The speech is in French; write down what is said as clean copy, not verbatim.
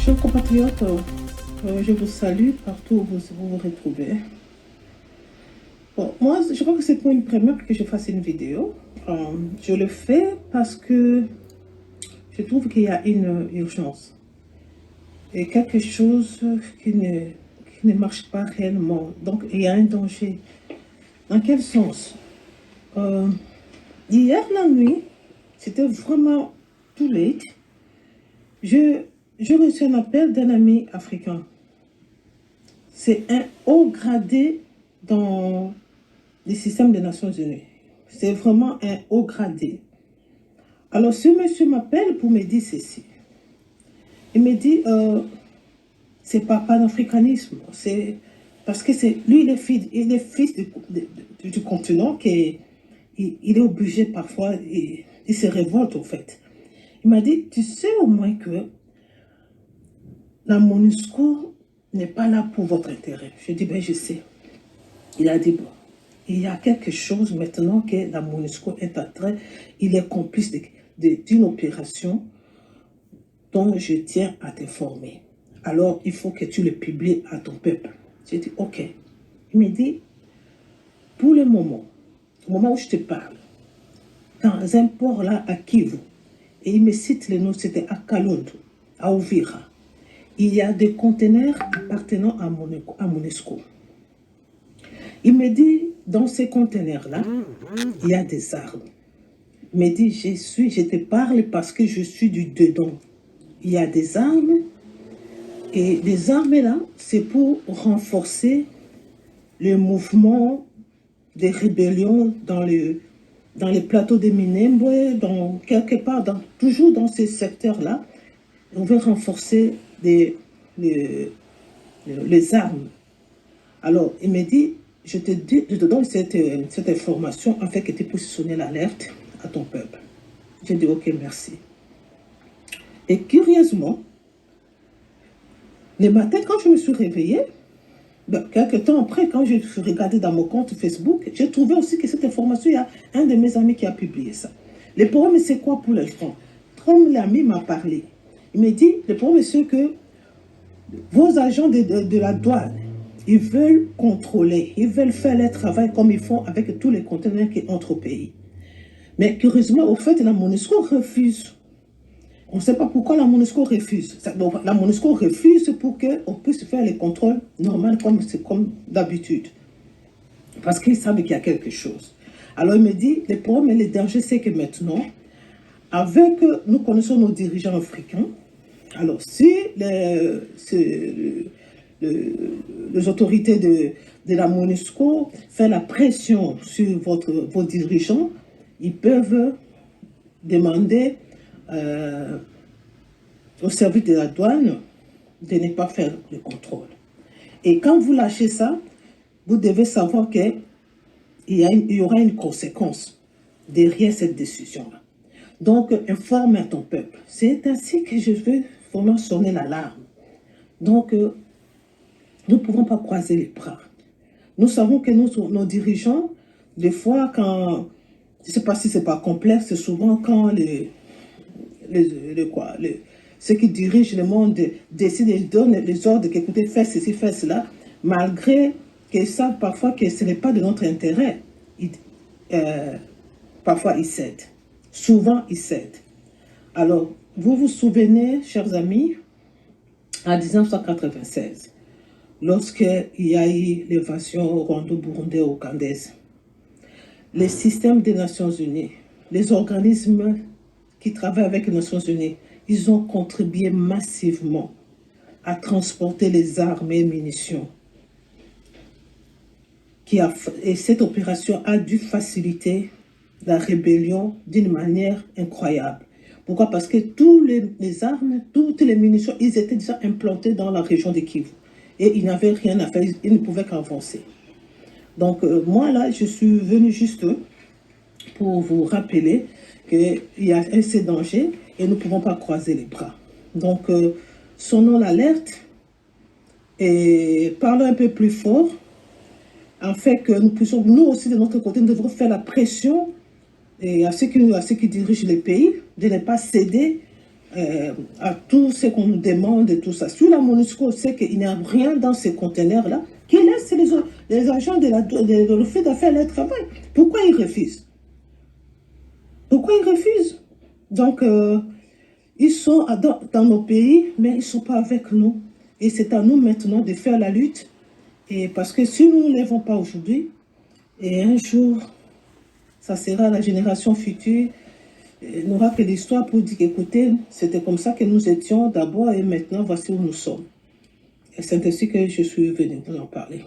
Chers compatriotes, je vous salue partout où vous vous retrouvez. Bon, moi, je crois que c'est pour une première que je fasse une vidéo. Je le fais parce que je trouve qu'il y a une urgence et quelque chose qui ne marche pas réellement. Donc, il y a un danger. Dans quel sens? Hier la nuit, c'était vraiment too late. J'ai reçu un appel d'un ami africain. C'est un haut gradé dans les systèmes des Nations Unies. C'est vraiment un haut gradé. Alors, ce monsieur m'appelle pour me dire ceci. Il me dit, c'est pas panafricanisme, c'est parce que lui, il est fils du continent, qu'il il est obligé parfois, il se révolte au fait. Il m'a dit, tu sais au moins que la MONUSCO n'est pas là pour votre intérêt. Je dis, ben je sais. Il a dit, bon, il y a quelque chose maintenant que la MONUSCO est en train, il est complice d'une opération dont je tiens à t'informer. Alors, il faut que tu le publies à ton peuple. J'ai dit, ok. Il me dit, pour le moment, au moment où je te parle, dans un port là à Kivu, et il me cite le nom, c'était à Kalundu, à Uvira, il y a des conteneurs appartenant à MONUSCO. Il me dit, dans ces conteneurs-là, il y a des armes. Il me dit, je te parle parce que je suis du dedans. Il y a des armes, et les armes là, c'est pour renforcer le mouvement des rébellions dans les plateaux de Minembwe, quelque part, toujours dans ces secteurs-là. On veut renforcer les armes. Alors, il me dit, je te donne cette information afin que tu puisses sonner l'alerte à ton peuple. J'ai dit, ok, merci. Et curieusement, le matin, quand je me suis réveillée, quelques temps après, quand je suis regardée dans mon compte Facebook, j'ai trouvé aussi que cette information, il y a un de mes amis qui a publié ça. Le problème, c'est quoi pour les gens? Comme l'ami m'a parlé, il me dit, le problème, c'est que vos agents de la douane, ils veulent contrôler, ils veulent faire leur travail comme ils font avec tous les conteneurs qui entrent au pays. Mais curieusement, au fait, la MONUSCO refuse. On ne sait pas pourquoi la MONUSCO refuse. Donc, la MONUSCO refuse pour qu'on puisse faire les contrôles normaux comme d'habitude. Parce qu'ils savent qu'il y a quelque chose. Alors il me dit, le problème et le danger, c'est que maintenant, avec, nous connaissons nos dirigeants africains, alors si les autorités de la MONUSCO font la pression sur vos dirigeants, ils peuvent demander au service de la douane de ne pas faire le contrôle. Et quand vous lâchez ça, vous devez savoir qu'il y aura une conséquence derrière cette décision-là. Donc, informe à ton peuple. C'est ainsi que je veux vraiment sonner l'alarme. Donc, nous ne pouvons pas croiser les bras. Nous savons que nos dirigeants, des fois, quand, je ne sais pas si ce n'est pas complexe, c'est souvent quand ceux qui dirigent le monde décident et donnent les ordres qu'écoutez, fais ceci, fais cela, malgré qu'ils savent parfois que ce n'est pas de notre intérêt. Parfois, ils cèdent. Souvent, ils cèdent. Alors, vous vous souvenez, chers amis, en 1996, lorsqu'il y a eu l'évasion rwando-burundais-ougandaise, les systèmes des Nations Unies, les organismes qui travaillent avec les Nations Unies, ils ont contribué massivement à transporter les armes et munitions. Et cette opération a dû faciliter la rébellion d'une manière incroyable. Pourquoi? Parce que toutes les armes, toutes les munitions, ils étaient déjà implantés dans la région de Kivu. Et ils n'avaient rien à faire, ils ne pouvaient qu'avancer. Donc moi là, je suis venu juste pour vous rappeler qu'il y a ces dangers et nous ne pouvons pas croiser les bras. Donc, sonnons l'alerte et parlons un peu plus fort, afin que nous puissions, nous aussi de notre côté, nous devrons faire la pression à ceux qui dirigent les pays de ne pas céder à tout ce qu'on nous demande et tout ça. Si la MONUSCO sait qu'il n'y a rien dans ces conteneurs-là, qui laisse les agents de l'Office d'affaires leur travail. Pourquoi ils refusent? Pourquoi ils refusent? Donc, ils sont dans nos pays, mais ils ne sont pas avec nous. Et c'est à nous maintenant de faire la lutte. Et parce que si nous ne lèvons pas aujourd'hui, et un jour, ça sera la génération future, n'aura que l'histoire pour dire écoutez, c'était comme ça que nous étions d'abord et maintenant, voici où nous sommes. Et c'est ainsi que je suis venue vous en parler.